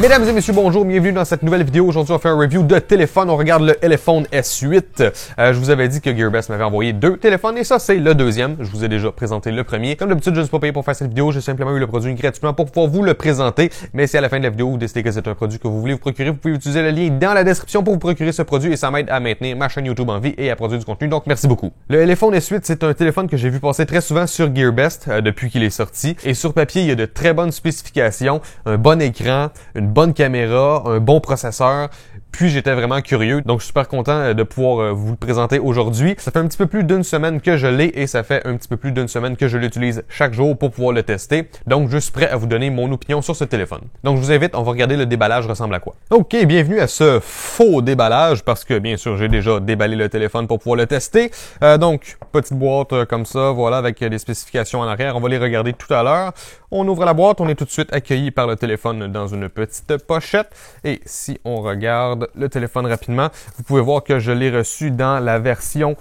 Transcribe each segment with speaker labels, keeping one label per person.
Speaker 1: Mesdames et messieurs, bonjour, bienvenue dans cette nouvelle vidéo. Aujourd'hui, on fait un review de téléphone. On regarde le Elephone S8. Je vous avais dit que Gearbest m'avait envoyé 2 téléphones et ça, c'est le deuxième. Je vous ai déjà présenté le premier. Comme d'habitude, je ne suis pas payé pour faire cette vidéo. J'ai simplement eu le produit gratuitement pour pouvoir vous le présenter. Mais si à la fin de la vidéo, vous décidez que c'est un produit que vous voulez vous procurer, vous pouvez utiliser le lien dans la description pour vous procurer ce produit et ça m'aide à maintenir ma chaîne YouTube en vie et à produire du contenu. Donc, merci beaucoup. Le Elephone S8, c'est un téléphone que j'ai vu passer très souvent sur Gearbest depuis qu'il est sorti. Et sur papier, il y a de très bonnes spécifications, un bon écran, une bonne caméra, un bon processeur, puis j'étais vraiment curieux, donc je suis super content de pouvoir vous le présenter aujourd'hui. Ça fait un petit peu plus d'une semaine que je l'ai et ça fait un petit peu plus d'une semaine que je l'utilise chaque jour pour pouvoir le tester, donc je suis prêt à vous donner mon opinion sur ce téléphone. Donc je vous invite, on va regarder le déballage ressemble à quoi. Ok, bienvenue à ce faux déballage parce que bien sûr j'ai déjà déballé le téléphone pour pouvoir le tester. Donc petite boîte comme ça, voilà, avec des spécifications en arrière, on va les regarder tout à l'heure. On ouvre la boîte, on est tout de suite accueilli par le téléphone dans une petite pochette. Et si on regarde le téléphone rapidement, vous pouvez voir que je l'ai reçu dans la version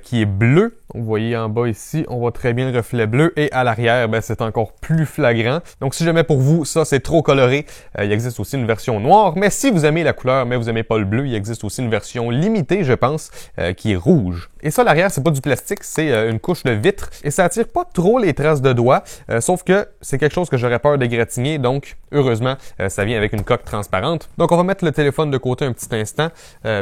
Speaker 1: qui est bleue. Vous voyez en bas ici, on voit très bien le reflet bleu. Et à l'arrière, ben, c'est encore plus flagrant. Donc si jamais pour vous, ça c'est trop coloré, il existe aussi une version noire. Mais si vous aimez la couleur, mais vous aimez pas le bleu, il existe aussi une version limitée, je pense, qui est rouge. Et ça, l'arrière, c'est pas du plastique, c'est une couche de vitre. Et ça attire pas trop les traces de doigts, sauf que c'est quelque chose que j'aurais peur de gratigner. Donc, heureusement, ça vient avec une coque transparente. Donc, on va mettre le téléphone de côté un petit instant,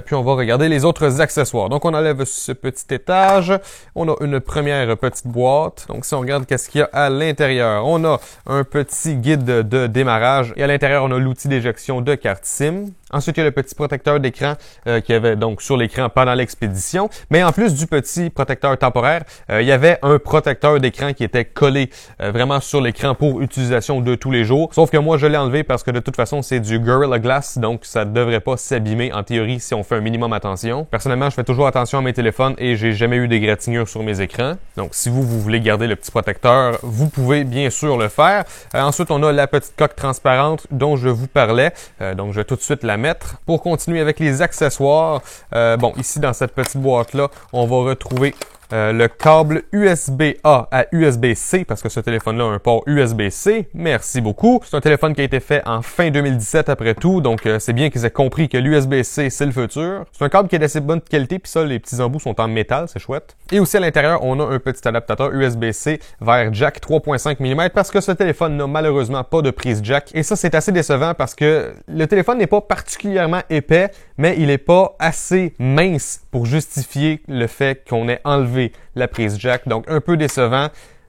Speaker 1: puis on va regarder les autres accessoires. Donc, on enlève ce petit étage. On a une première petite boîte. Donc, si on regarde qu'est-ce qu'il y a à l'intérieur, on a un petit guide de démarrage. Et à l'intérieur, on a l'outil d'éjection de carte SIM. Ensuite, il y a le petit protecteur d'écran qu'il y avait donc sur l'écran pendant l'expédition. Mais en plus du petit protecteur temporaire, il y avait un protecteur d'écran qui était collé vraiment sur l'écran pour utilisation de tous les jours. Sauf que moi, je l'ai enlevé parce que de toute façon, c'est du Gorilla Glass, donc ça ne devrait pas s'abîmer en théorie si on fait un minimum attention. Personnellement, je fais toujours attention à mes téléphones et j'ai jamais eu d'égratignure sur mes écrans. Donc, si vous voulez garder le petit protecteur, vous pouvez bien sûr le faire. Ensuite, on a la petite coque transparente dont je vous parlais. Donc, je vais tout de suite la mettre. Pour continuer avec les accessoires, bon, ici dans cette petite boîte-là, on va retrouver le câble USB-A à USB-C parce que ce téléphone-là a un port USB-C. Merci beaucoup. C'est un téléphone qui a été fait en fin 2017 après tout, donc c'est bien qu'ils aient compris que l'USB-C, c'est le futur. C'est un câble qui est d'assez bonne qualité, puis ça, les petits embouts sont en métal, c'est chouette. Et aussi à l'intérieur, on a un petit adaptateur USB-C vers jack 3.5 mm parce que ce téléphone n'a malheureusement pas de prise jack. Et ça, c'est assez décevant parce que le téléphone n'est pas particulièrement épais, mais il n'est pas assez mince pour justifier le fait qu'on ait enlevé la prise jack, donc un peu décevant.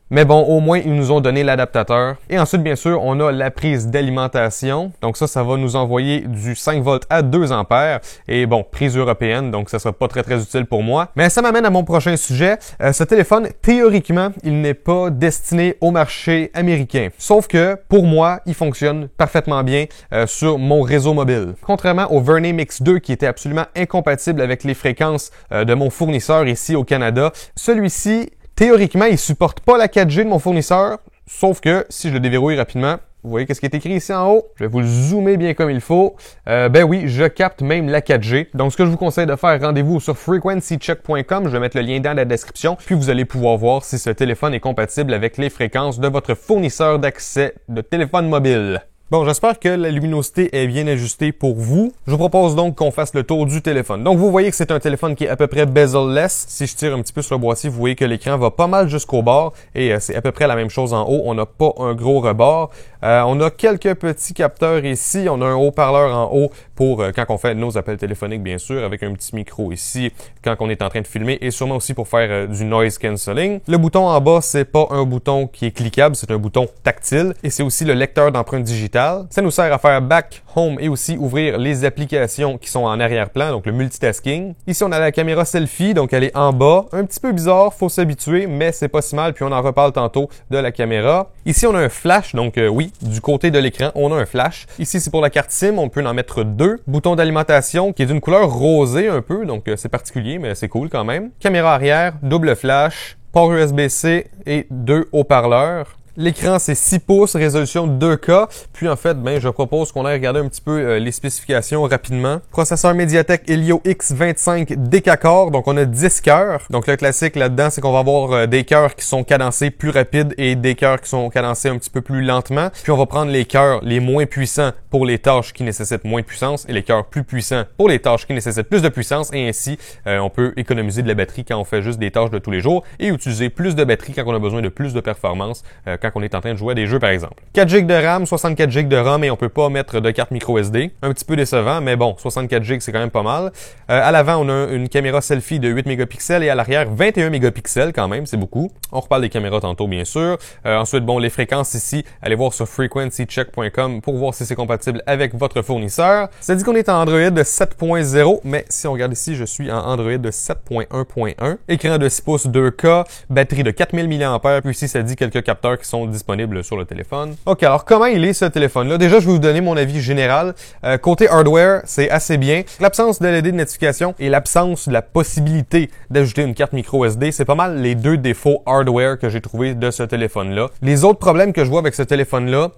Speaker 1: Mais bon, au moins, ils nous ont donné l'adaptateur. Et ensuite, bien sûr, on a la prise d'alimentation. Donc ça va nous envoyer du 5 volts à 2 ampères. Et bon, prise européenne, donc ça sera pas très utile pour moi. Mais ça m'amène à mon prochain sujet. Ce téléphone, théoriquement, il n'est pas destiné au marché américain. Sauf que, pour moi, il fonctionne parfaitement bien sur mon réseau mobile. Contrairement au Vernay Mix 2, qui était absolument incompatible avec les fréquences de mon fournisseur ici au Canada, celui-ci, théoriquement, il supporte pas la 4G de mon fournisseur, sauf que si je le déverrouille rapidement, vous voyez qu'est-ce qui est écrit ici en haut? Je vais vous le zoomer bien comme il faut. Ben oui, je capte même la 4G. Donc, ce que je vous conseille de faire, rendez-vous sur frequencycheck.com. Je vais mettre le lien dans la description. Puis, vous allez pouvoir voir si ce téléphone est compatible avec les fréquences de votre fournisseur d'accès de téléphone mobile. Bon, j'espère que la luminosité est bien ajustée pour vous. Je vous propose donc qu'on fasse le tour du téléphone. Donc, vous voyez que c'est un téléphone qui est à peu près bezel-less. Si je tire un petit peu sur le boîtier, vous voyez que l'écran va pas mal jusqu'au bord et c'est à peu près la même chose en haut. On n'a pas un gros rebord. On a quelques petits capteurs ici. On a un haut-parleur en haut pour quand on fait nos appels téléphoniques, bien sûr, avec un petit micro ici quand on est en train de filmer et sûrement aussi pour faire du noise cancelling. Le bouton en bas, c'est pas un bouton qui est cliquable, c'est un bouton tactile et c'est aussi le lecteur d'empreintes digitales. Ça nous sert à faire back, home et aussi ouvrir les applications qui sont en arrière-plan, donc le multitasking. Ici, on a la caméra selfie, donc elle est en bas. Un petit peu bizarre, faut s'habituer, mais c'est pas si mal, puis on en reparle tantôt de la caméra. Ici, on a un flash, donc oui, du côté de l'écran, on a un flash. Ici, c'est pour la carte SIM, on peut en mettre 2. Bouton d'alimentation qui est d'une couleur rosée un peu, donc c'est particulier, mais c'est cool quand même. Caméra arrière, double flash, port USB-C et 2 haut-parleurs. L'écran, c'est 6 pouces, résolution 2K. Puis en fait, je propose qu'on aille regarder un petit peu les spécifications rapidement. Processeur Mediatek Helio X25 décacore, donc on a 10 cœurs. Donc le classique là-dedans, c'est qu'on va avoir des cœurs qui sont cadencés plus rapides et des cœurs qui sont cadencés un petit peu plus lentement. Puis on va prendre les cœurs les moins puissants pour les tâches qui nécessitent moins de puissance et les cœurs plus puissants pour les tâches qui nécessitent plus de puissance et ainsi on peut économiser de la batterie quand on fait juste des tâches de tous les jours et utiliser plus de batterie quand on a besoin de plus de performance quand on est en train de jouer à des jeux par exemple. 4 GB de RAM, 64 GB de ROM et on peut pas mettre de carte micro SD. Un petit peu décevant mais bon, 64 GB c'est quand même pas mal. À l'avant on a une caméra selfie de 8 mégapixels et à l'arrière 21 mégapixels quand même, c'est beaucoup. On reparle des caméras tantôt bien sûr. Ensuite bon, les fréquences ici, allez voir sur frequencycheck.com pour voir si c'est compatible avec votre fournisseur. Ça dit qu'on est en Android 7.0, mais si on regarde ici, je suis en Android 7.1.1. Écran de 6 pouces 2K, batterie de 4000 mAh, puis ici ça dit quelques capteurs qui sont disponibles sur le téléphone. Ok, alors comment il est ce téléphone-là? Déjà, je vais vous donner mon avis général. Côté hardware, c'est assez bien. L'absence de LED de notification et l'absence de la possibilité d'ajouter une carte micro SD, c'est pas mal les deux défauts hardware que j'ai trouvé de ce téléphone-là. Les autres problèmes que je vois avec ce téléphone-là,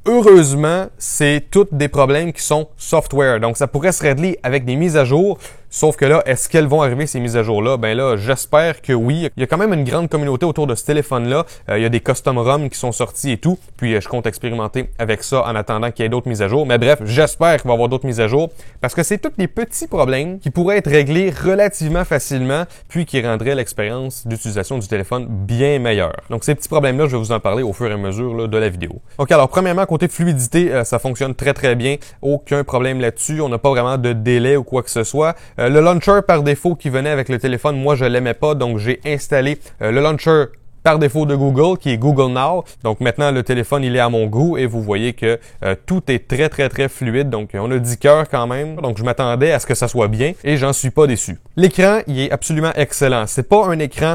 Speaker 1: heureusement, c'est tous des problèmes qui sont software. Donc, ça pourrait se régler avec des mises à jour. Sauf que là, est-ce qu'elles vont arriver ces mises à jour-là? Ben là, j'espère que oui. Il y a quand même une grande communauté autour de ce téléphone-là. Il y a des custom ROM qui sont sortis et tout. Puis je compte expérimenter avec ça en attendant qu'il y ait d'autres mises à jour. Mais bref, j'espère qu'il va y avoir d'autres mises à jour parce que c'est tous des petits problèmes qui pourraient être réglés relativement facilement puis qui rendraient l'expérience d'utilisation du téléphone bien meilleure. Donc ces petits problèmes-là, je vais vous en parler au fur et à mesure là, de la vidéo. Ok, alors premièrement, côté fluidité, ça fonctionne très très bien. Aucun problème là-dessus. On n'a pas vraiment de délai ou quoi que ce soit. Le launcher par défaut qui venait avec le téléphone, moi je l'aimais pas, donc j'ai installé le launcher par défaut de Google, qui est Google Now. Donc maintenant, le téléphone, il est à mon goût et vous voyez que tout est très, très, très fluide. Donc on a 10 cœurs quand même. Donc je m'attendais à ce que ça soit bien et j'en suis pas déçu. L'écran, il est absolument excellent. C'est pas un écran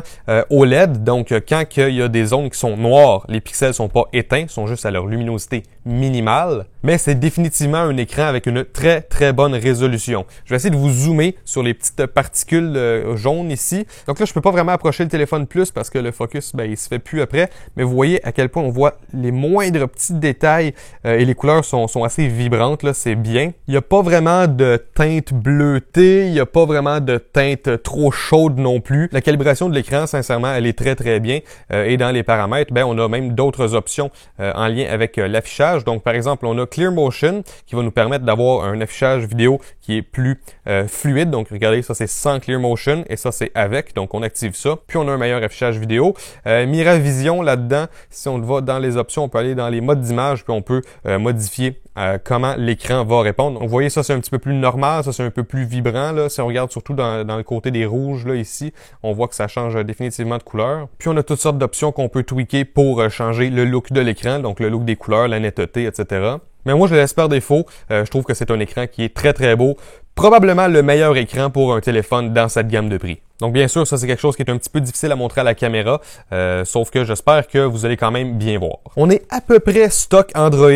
Speaker 1: OLED. Donc quand il y a des zones qui sont noires, les pixels sont pas éteints, sont juste à leur luminosité minimale. Mais c'est définitivement un écran avec une très, très bonne résolution. Je vais essayer de vous zoomer sur les petites particules jaunes ici. Donc là, je peux pas vraiment approcher le téléphone plus parce que le focus, il se fait plus après, mais vous voyez à quel point on voit les moindres petits détails et les couleurs sont assez vibrantes, là, c'est bien. Il n'y a pas vraiment de teinte bleutée, il n'y a pas vraiment de teinte trop chaude non plus. La calibration de l'écran, sincèrement, elle est très très bien et dans les paramètres, on a même d'autres options en lien avec l'affichage. Donc par exemple, on a Clear Motion qui va nous permettre d'avoir un affichage vidéo qui est plus fluide. Donc regardez, ça c'est sans Clear Motion et ça c'est avec, donc on active ça. Puis on a un meilleur affichage vidéo. Miravision là-dedans, si on va dans les options, on peut aller dans les modes d'image puis on peut modifier comment l'écran va répondre. Donc vous voyez, ça c'est un petit peu plus normal, ça c'est un peu plus vibrant là. Si on regarde surtout dans le côté des rouges là ici, on voit que ça change définitivement de couleur. Puis on a toutes sortes d'options qu'on peut tweaker pour changer le look de l'écran, donc le look des couleurs, la netteté, etc. Mais moi je le laisse par défaut. Je trouve que c'est un écran qui est très très beau. Probablement le meilleur écran pour un téléphone dans cette gamme de prix. Donc bien sûr, ça c'est quelque chose qui est un petit peu difficile à montrer à la caméra, sauf que j'espère que vous allez quand même bien voir. On est à peu près stock Android.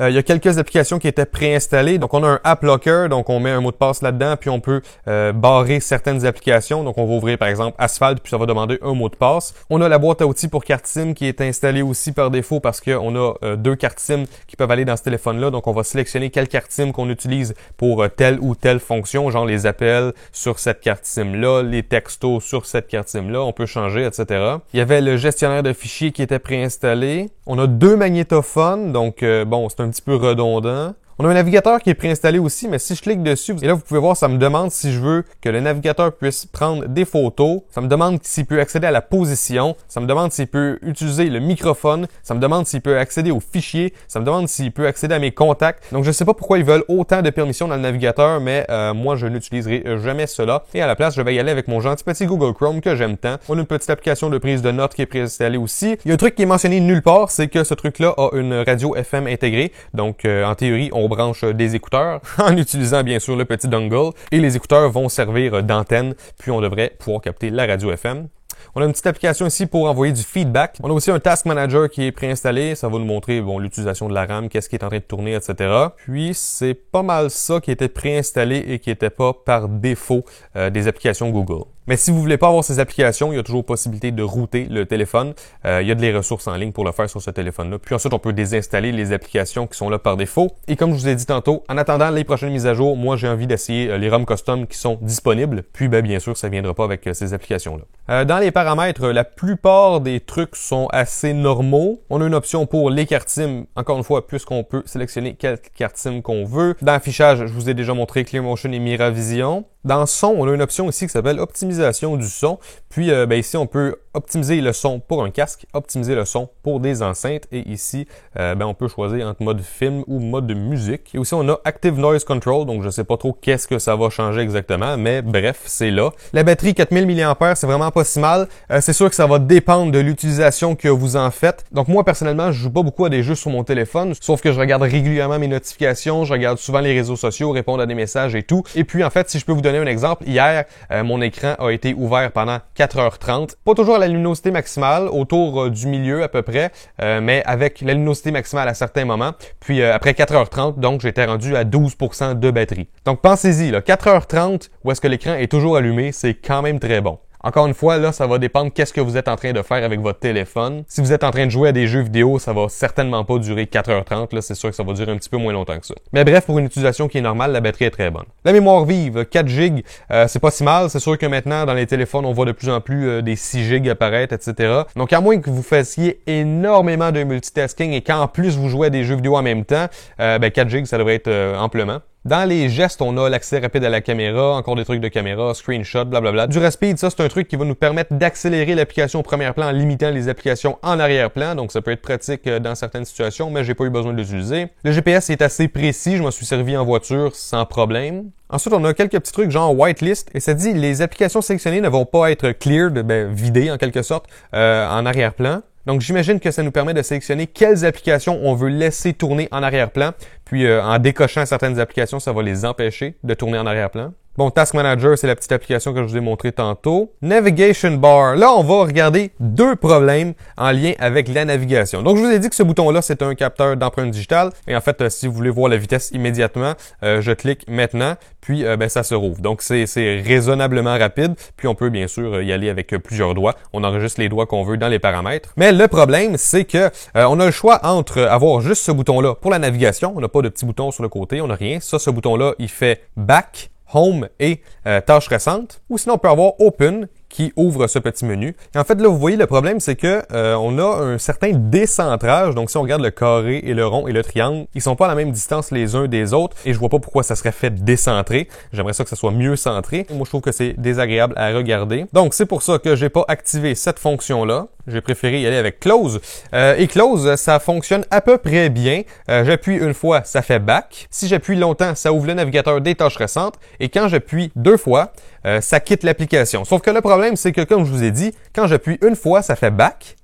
Speaker 1: Il y a quelques applications qui étaient préinstallées. Donc on a un App Locker, donc on met un mot de passe là-dedans, puis on peut barrer certaines applications. Donc on va ouvrir par exemple Asphalt, puis ça va demander un mot de passe. On a la boîte à outils pour carte SIM qui est installée aussi par défaut parce qu'on a deux cartes SIM qui peuvent aller dans ce téléphone-là. Donc on va sélectionner quelle carte SIM qu'on utilise pour telle ou telle fonction, genre les appels sur cette carte SIM-là, les textos sur cette carte SIM-là, on peut changer, etc. Il y avait le gestionnaire de fichiers qui était préinstallé. On a deux magnétophones, donc bon, c'est un petit peu redondant. On a un navigateur qui est préinstallé aussi, mais si je clique dessus, et là vous pouvez voir, ça me demande si je veux que le navigateur puisse prendre des photos, ça me demande s'il peut accéder à la position, ça me demande s'il peut utiliser le microphone, ça me demande s'il peut accéder aux fichiers, ça me demande s'il peut accéder à mes contacts. Donc je sais pas pourquoi ils veulent autant de permissions dans le navigateur, mais moi je n'utiliserai jamais cela. Et à la place, je vais y aller avec mon gentil petit Google Chrome que j'aime tant. On a une petite application de prise de notes qui est préinstallée aussi. Il y a un truc qui est mentionné nulle part, c'est que ce truc-là a une radio FM intégrée. Donc en théorie, on branche des écouteurs en utilisant bien sûr le petit dongle et les écouteurs vont servir d'antenne puis on devrait pouvoir capter la radio FM. On a une petite application ici pour envoyer du feedback. On a aussi un Task Manager qui est préinstallé. Ça va nous montrer l'utilisation de la RAM, qu'est-ce qui est en train de tourner, etc. Puis c'est pas mal ça qui était préinstallé et qui n'était pas par défaut des applications Google. Mais si vous voulez pas avoir ces applications, il y a toujours possibilité de router le téléphone. Il y a des ressources en ligne pour le faire sur ce téléphone-là. Puis ensuite, on peut désinstaller les applications qui sont là par défaut. Et comme je vous ai dit tantôt, en attendant les prochaines mises à jour, moi j'ai envie d'essayer les ROM custom qui sont disponibles. Puis bien sûr, ça viendra pas avec ces applications-là. Dans les paramètres, la plupart des trucs sont assez normaux. On a une option pour les cartes SIM, encore une fois, puisqu'on peut sélectionner quelle carte SIM qu'on veut. Dans l'affichage, je vous ai déjà montré ClearMotion et Miravision. Dans son, on a une option ici qui s'appelle optimisation du son. Puis ici, on peut optimiser le son pour un casque, optimiser le son pour des enceintes. Et ici, on peut choisir entre mode film ou mode de musique. Et aussi, on a Active Noise Control. Donc, je sais pas trop qu'est-ce que ça va changer exactement. Mais bref, c'est là. La batterie 4000 mAh, c'est vraiment pas si mal. C'est sûr que ça va dépendre de l'utilisation que vous en faites. Donc, moi, personnellement, je joue pas beaucoup à des jeux sur mon téléphone. Sauf que je regarde régulièrement mes notifications. Je regarde souvent les réseaux sociaux, répondre à des messages et tout. Et puis, en fait, si je peux vous donner un exemple, hier, mon écran a été ouvert pendant 4h30. Pas toujours à la luminosité maximale, autour du milieu à peu près, mais avec la luminosité maximale à certains moments. Puis après 4h30, donc j'étais rendu à 12% de batterie. Donc pensez-y, là, 4h30 où est-ce que l'écran est toujours allumé, c'est quand même très bon. Encore une fois, là, ça va dépendre qu'est-ce que vous êtes en train de faire avec votre téléphone. Si vous êtes en train de jouer à des jeux vidéo, ça va certainement pas durer 4h30. Là, c'est sûr que ça va durer un petit peu moins longtemps que ça. Mais bref, pour une utilisation qui est normale, la batterie est très bonne. La mémoire vive, 4 GB, c'est pas si mal. C'est sûr que maintenant, dans les téléphones, on voit de plus en plus des 6 GB apparaître, etc. Donc, à moins que vous fassiez énormément de multitasking et qu'en plus vous jouez à des jeux vidéo en même temps, 4 GB, ça devrait être amplement. Dans les gestes, on a l'accès rapide à la caméra, encore des trucs de caméra, screenshot, blablabla. Du Speed, ça c'est un truc qui va nous permettre d'accélérer l'application au premier plan en limitant les applications en arrière-plan. Donc ça peut être pratique dans certaines situations, mais j'ai pas eu besoin de l'utiliser. Le GPS est assez précis, je m'en suis servi en voiture sans problème. Ensuite, on a quelques petits trucs genre whitelist et ça dit les applications sélectionnées ne vont pas être cleared, vidées en quelque sorte, en arrière-plan. Donc, j'imagine que ça nous permet de sélectionner quelles applications on veut laisser tourner en arrière-plan. Puis, en décochant certaines applications, ça va les empêcher de tourner en arrière-plan. Bon, Task Manager, c'est la petite application que je vous ai montré tantôt. Navigation Bar. Là, on va regarder deux problèmes en lien avec la navigation. Donc, je vous ai dit que ce bouton-là, c'est un capteur d'empreinte digitale. Et en fait, si vous voulez voir la vitesse immédiatement, je clique maintenant, puis ça se rouvre. Donc, c'est raisonnablement rapide. Puis, on peut bien sûr y aller avec plusieurs doigts. On enregistre les doigts qu'on veut dans les paramètres. Mais le problème, c'est que on a le choix entre avoir juste ce bouton-là pour la navigation. On n'a pas de petit bouton sur le côté, on n'a rien. Ça, ce bouton-là, il fait Back, Home et tâches récentes. Ou sinon, on peut avoir Open qui ouvre ce petit menu. Et en fait, là, vous voyez, le problème, c'est que on a un certain décentrage. Donc, si on regarde le carré et le rond et le triangle, ils sont pas à la même distance les uns des autres. Et je vois pas pourquoi ça serait fait décentrer. J'aimerais ça que ça soit mieux centré. Moi, je trouve que c'est désagréable à regarder. Donc, c'est pour ça que j'ai pas activé cette fonction-là. J'ai préféré y aller avec Close. Et Close, ça fonctionne à peu près bien. J'appuie une fois, ça fait Back. Si j'appuie longtemps, ça ouvre le navigateur des tâches récentes. Et quand j'appuie deux fois, ça quitte l'application. Sauf que le problème, c'est que, comme je vous ai dit, quand j'appuie une fois, ça fait Back.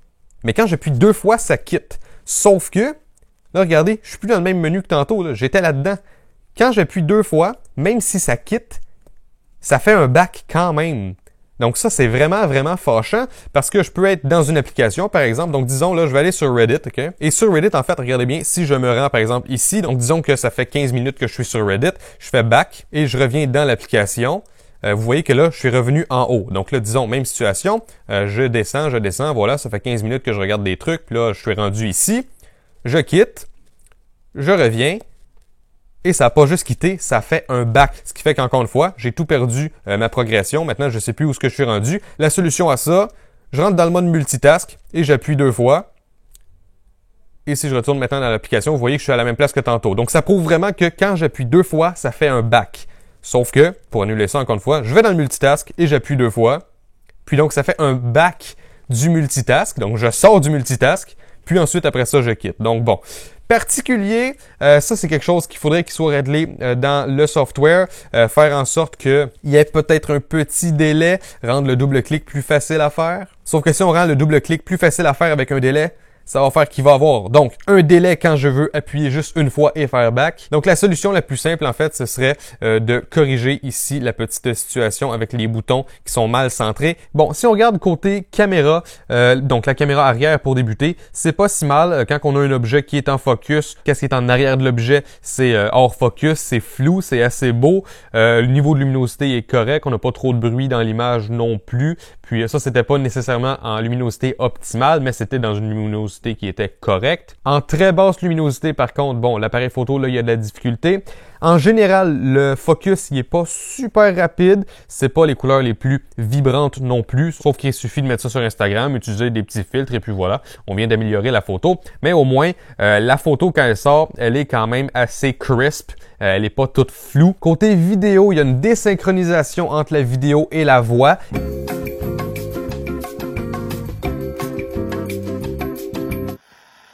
Speaker 1: Mais quand j'appuie deux fois, ça quitte. Sauf que, là, regardez, je suis plus dans le même menu que tantôt. Là. J'étais là-dedans. Quand j'appuie deux fois, même si ça quitte, ça fait un Back quand même. Donc ça, c'est vraiment, vraiment fâchant parce que je peux être dans une application, par exemple. Donc disons, là, je vais aller sur Reddit, OK? Et sur Reddit, en fait, regardez bien, si je me rends, par exemple, ici, donc disons que ça fait 15 minutes que je suis sur Reddit, je fais Back et je reviens dans l'application. Vous voyez que là, je suis revenu en haut. Donc là, disons, même situation, je descends, voilà, ça fait 15 minutes que je regarde des trucs, puis là, je suis rendu ici, je quitte, je reviens, et ça n'a pas juste quitté, ça fait un back. Ce qui fait qu'encore une fois, j'ai tout perdu ma progression. Maintenant, je ne sais plus où est-ce que je suis rendu. La solution à ça, je rentre dans le mode multitask et j'appuie deux fois. Et si je retourne maintenant dans l'application, vous voyez que je suis à la même place que tantôt. Donc, ça prouve vraiment que quand j'appuie deux fois, ça fait un back. Sauf que, pour annuler ça encore une fois, je vais dans le multitask et j'appuie deux fois. Puis donc, ça fait un back du multitask. Donc, je sors du multitask. Puis ensuite, après ça, je quitte. Donc, bon. Particulier, ça c'est quelque chose qu'il faudrait qu'il soit réglé dans le software, faire en sorte qu'il y ait peut-être un petit délai, rendre le double-clic plus facile à faire. Sauf que si on rend le double-clic plus facile à faire avec un délai, ça va faire qu'il va avoir donc un délai quand je veux appuyer juste une fois et faire back. Donc la solution la plus simple en fait, ce serait de corriger ici la petite situation avec les boutons qui sont mal centrés. Bon, si on regarde côté caméra, donc la caméra arrière pour débuter, c'est pas si mal quand on a un objet qui est en focus. Qu'est-ce qui est en arrière de l'objet? C'est hors focus, c'est flou, c'est assez beau. Le niveau de luminosité est correct, on n'a pas trop de bruit dans l'image non plus. Puis ça, c'était pas nécessairement en luminosité optimale, mais c'était dans une luminosité qui était correcte. En très basse luminosité, par contre, bon, l'appareil photo, là, il y a de la difficulté. En général, le focus, il est pas super rapide. C'est pas les couleurs les plus vibrantes non plus. Sauf qu'il suffit de mettre ça sur Instagram, utiliser des petits filtres et puis voilà, on vient d'améliorer la photo. Mais au moins, la photo, quand elle sort, elle est quand même assez crisp. Elle est pas toute floue. Côté vidéo, il y a une désynchronisation entre la vidéo et la voix.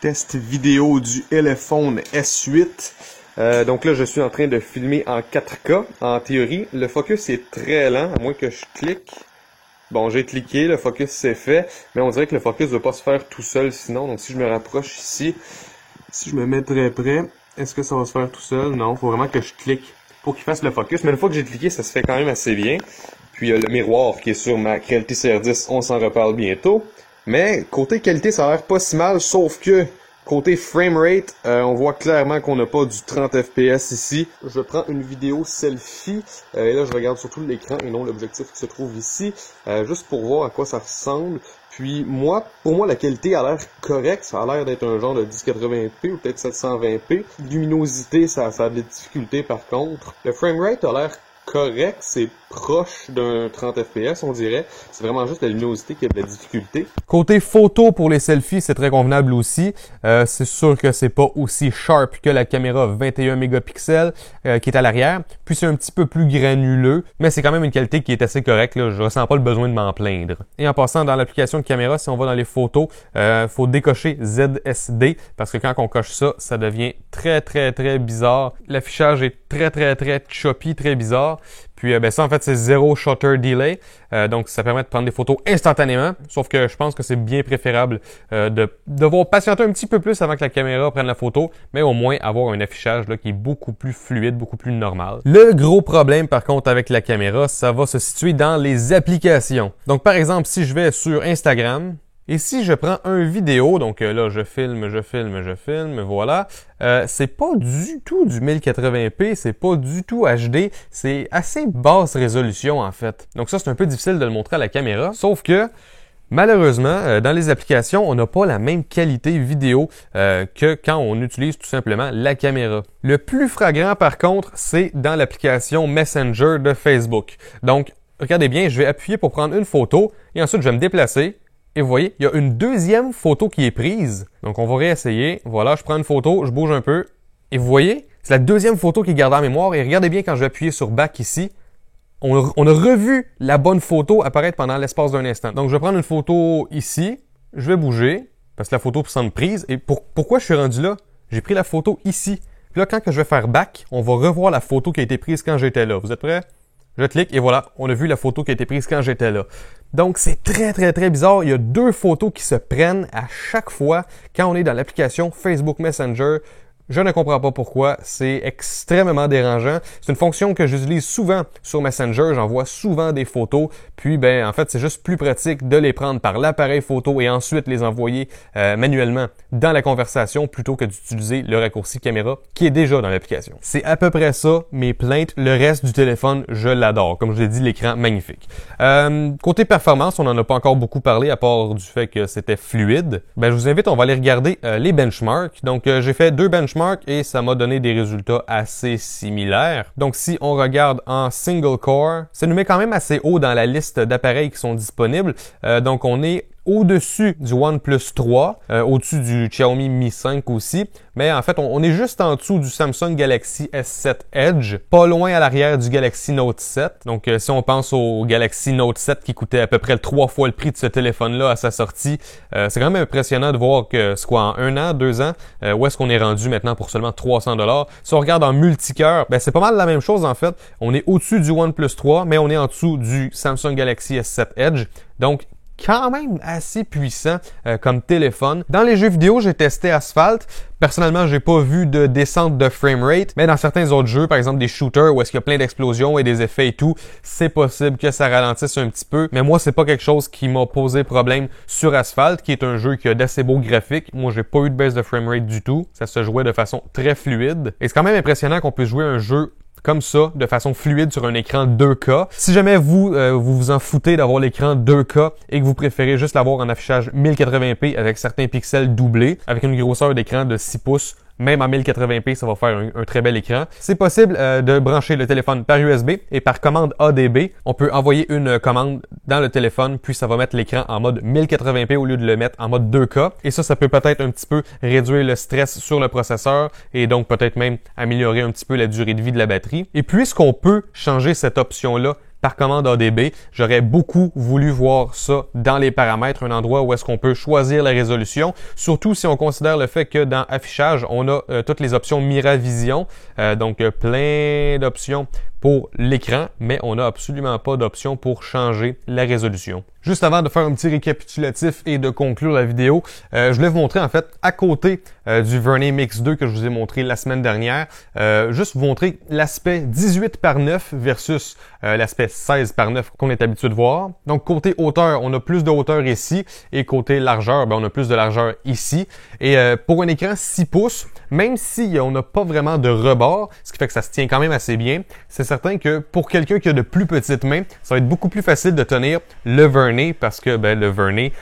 Speaker 1: Test vidéo du iPhone S8. Donc là, je suis en train de filmer en 4K. En théorie, le focus est très lent, à moins que je clique. Bon, j'ai cliqué, le focus s'est fait, mais on dirait que le focus ne va pas se faire tout seul sinon. Donc si je me rapproche ici, si je me mets très près, est-ce que ça va se faire tout seul? Non, il faut vraiment que je clique pour qu'il fasse le focus. Mais une fois que j'ai cliqué, ça se fait quand même assez bien. Puis il y a le miroir qui est sur ma Creality CR10, on s'en reparle bientôt. Mais côté qualité, ça a l'air pas si mal, sauf que côté framerate, on voit clairement qu'on n'a pas du 30 fps ici. Je prends une vidéo selfie, et là je regarde surtout l'écran et non l'objectif qui se trouve ici, juste pour voir à quoi ça ressemble. Puis pour moi, la qualité a l'air correcte, ça a l'air d'être un genre de 1080p ou peut-être 720p. Luminosité, ça a des difficultés par contre. Le framerate a l'air correct, c'est proche d'un 30 fps, on dirait. C'est vraiment juste la luminosité qui a de la difficulté. Côté photo pour les selfies, c'est très convenable aussi. C'est sûr que c'est pas aussi sharp que la caméra 21 mégapixels qui est à l'arrière. Puis c'est un petit peu plus granuleux, mais c'est quand même une qualité qui est assez correcte. Là. Je ressens pas le besoin de m'en plaindre. Et en passant dans l'application de caméra, si on va dans les photos, faut décocher ZSD parce que quand on coche ça, ça devient très bizarre. L'affichage est très choppy, très bizarre. Puis ça, en fait, c'est zéro shutter delay. Donc, ça permet de prendre des photos instantanément. Sauf que je pense que c'est bien préférable de devoir patienter un petit peu plus avant que la caméra prenne la photo, mais au moins avoir un affichage là, qui est beaucoup plus fluide, beaucoup plus normal. Le gros problème, par contre, avec la caméra, ça va se situer dans les applications. Donc, par exemple, si je vais sur Instagram, et si je prends un vidéo, donc là, je filme, voilà, c'est pas du tout du 1080p, c'est pas du tout HD, c'est assez basse résolution en fait. Donc ça, c'est un peu difficile de le montrer à la caméra, sauf que malheureusement, dans les applications, on n'a pas la même qualité vidéo que quand on utilise tout simplement la caméra. Le plus flagrant par contre, c'est dans l'application Messenger de Facebook. Donc, regardez bien, je vais appuyer pour prendre une photo et ensuite je vais me déplacer. Et vous voyez, il y a une deuxième photo qui est prise. Donc, on va réessayer. Voilà, je prends une photo, je bouge un peu. Et vous voyez, c'est la deuxième photo qui est gardée en mémoire. Et regardez bien quand je vais appuyer sur Back ici. On a revu la bonne photo apparaître pendant l'espace d'un instant. Donc, je vais prendre une photo ici. Je vais bouger parce que la photo semble prise. Et pourquoi je suis rendu là? J'ai pris la photo ici. Puis là, quand je vais faire Back, on va revoir la photo qui a été prise quand j'étais là. Vous êtes prêts? Je clique et voilà, on a vu la photo qui a été prise quand j'étais là. Donc, c'est très bizarre. Il y a deux photos qui se prennent à chaque fois quand on est dans l'application Facebook Messenger. Je ne comprends pas pourquoi. C'est extrêmement dérangeant. C'est une fonction que j'utilise souvent sur Messenger. J'envoie souvent des photos. Puis, en fait, c'est juste plus pratique de les prendre par l'appareil photo et ensuite les envoyer manuellement dans la conversation plutôt que d'utiliser le raccourci caméra qui est déjà dans l'application. C'est à peu près ça, mes plaintes. Le reste du téléphone, je l'adore. Comme je l'ai dit, l'écran magnifique. Côté performance, on n'en a pas encore beaucoup parlé à part du fait que c'était fluide. Je vous invite, on va aller regarder les benchmarks. Donc, j'ai fait 2 benchmarks et ça m'a donné des résultats assez similaires. Donc, si on regarde en single core, ça nous met quand même assez haut dans la liste d'appareils qui sont disponibles. Donc, on est au-dessus du OnePlus 3, au-dessus du Xiaomi Mi 5 aussi, mais en fait, on est juste en dessous du Samsung Galaxy S7 Edge, pas loin à l'arrière du Galaxy Note 7. Donc, si on pense au Galaxy Note 7 qui coûtait à peu près 3 fois le prix de ce téléphone-là à sa sortie, c'est quand même impressionnant de voir que c'est quoi, en 1 an, 2 ans, où est-ce qu'on est rendu maintenant pour seulement 300$. Si on regarde en multicœur, c'est pas mal la même chose en fait. On est au-dessus du OnePlus 3, mais on est en dessous du Samsung Galaxy S7 Edge. Donc, quand même assez puissant comme téléphone. Dans les jeux vidéo, j'ai testé Asphalt. Personnellement, j'ai pas vu de descente de framerate, mais dans certains autres jeux, par exemple des shooters où est-ce qu'il y a plein d'explosions et des effets et tout, c'est possible que ça ralentisse un petit peu. Mais moi, c'est pas quelque chose qui m'a posé problème sur Asphalt, qui est un jeu qui a d'assez beaux graphiques. Moi, j'ai pas eu de baisse de framerate du tout. Ça se jouait de façon très fluide. Et c'est quand même impressionnant qu'on puisse jouer un jeu comme ça, de façon fluide sur un écran 2K. Si jamais vous vous en foutez d'avoir l'écran 2K et que vous préférez juste l'avoir en affichage 1080p avec certains pixels doublés, avec une grosseur d'écran de 6 pouces, même en 1080p, ça va faire un très bel écran. C'est possible de brancher le téléphone par USB et par commande ADB. On peut envoyer une commande dans le téléphone, puis ça va mettre l'écran en mode 1080p au lieu de le mettre en mode 2K. Et ça peut peut-être un petit peu réduire le stress sur le processeur et donc peut-être même améliorer un petit peu la durée de vie de la batterie. Et puisqu'on peut changer cette option-là par commande ADB, j'aurais beaucoup voulu voir ça dans les paramètres, un endroit où est-ce qu'on peut choisir la résolution, surtout si on considère le fait que dans affichage, on a toutes les options Miravision, donc plein d'options pour l'écran, mais on n'a absolument pas d'option pour changer la résolution. Juste avant de faire un petit récapitulatif et de conclure la vidéo, je voulais vous montrer en fait à côté du Vernay Mix 2 que je vous ai montré la semaine dernière, juste vous montrer l'aspect 18 par 9 versus l'aspect 16 par 9 qu'on est habitué de voir. Donc côté hauteur, on a plus de hauteur ici et côté largeur, on a plus de largeur ici. Et pour un écran 6 pouces, même si on n'a pas vraiment de rebord, ce qui fait que ça se tient quand même assez bien, c'est certain que pour quelqu'un qui a de plus petites mains, ça va être beaucoup plus facile de tenir le Vernay parce que le Vernay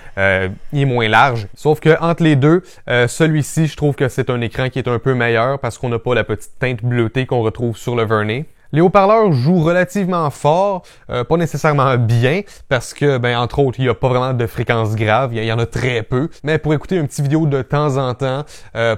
Speaker 1: il est moins large. Sauf que entre les deux, celui-ci, je trouve que c'est un écran qui est un peu meilleur parce qu'on n'a pas la petite teinte bleutée qu'on retrouve sur le Vernay. Les haut-parleurs jouent relativement fort, pas nécessairement bien, parce que, entre autres, il n'y a pas vraiment de fréquences graves, il y en a très peu. Mais pour écouter une petite vidéo de temps en temps,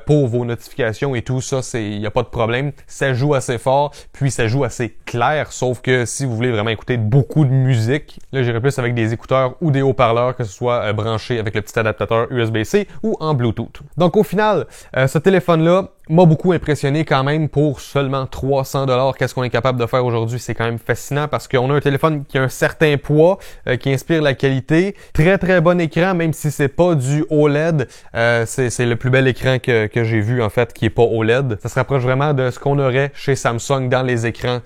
Speaker 1: pour vos notifications et tout ça, il n'y a pas de problème. Ça joue assez fort, puis ça joue assez clair, sauf que si vous voulez vraiment écouter beaucoup de musique, là, j'irai plus avec des écouteurs ou des haut-parleurs, que ce soit branché avec le petit adaptateur USB-C ou en Bluetooth. Donc, au final, ce téléphone-là m'a beaucoup impressionné quand même pour seulement 300$. Qu'est-ce qu'on est capable de faire aujourd'hui? C'est quand même fascinant parce qu'on a un téléphone qui a un certain poids, qui inspire la qualité. Très très bon écran, même si c'est pas du OLED. C'est le plus bel écran que j'ai vu en fait qui est pas OLED. Ça se rapproche vraiment de ce qu'on aurait chez Samsung dans les écrans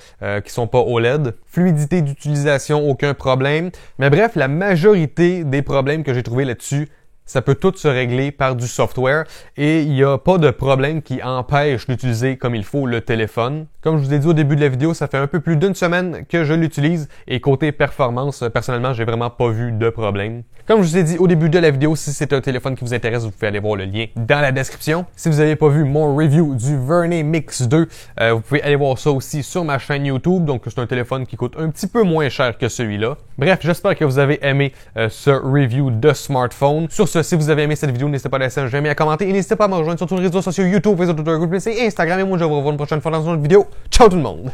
Speaker 1: qui sont pas OLED. Fluidité d'utilisation, aucun problème. Mais bref, la majorité des problèmes que j'ai trouvés là-dessus, ça peut tout se régler par du software et il n'y a pas de problème qui empêche d'utiliser comme il faut le téléphone. Comme je vous ai dit au début de la vidéo, ça fait un peu plus d'une semaine que je l'utilise et côté performance, personnellement, j'ai vraiment pas vu de problème. Comme je vous ai dit au début de la vidéo, si c'est un téléphone qui vous intéresse, vous pouvez aller voir le lien dans la description. Si vous n'avez pas vu mon review du Vernay Mix 2, vous pouvez aller voir ça aussi sur ma chaîne YouTube. Donc c'est un téléphone qui coûte un petit peu moins cher que celui-là. Bref, j'espère que vous avez aimé ce review de smartphone. Sur ce, si vous avez aimé cette vidéo, n'hésitez pas à laisser un j'aime et à commenter. Et n'hésitez pas à me rejoindre sur tous les réseaux sociaux YouTube, Facebook, Twitter, Google+, et Instagram. Et moi, je vous revois une prochaine fois dans une autre vidéo. Ciao tout le monde!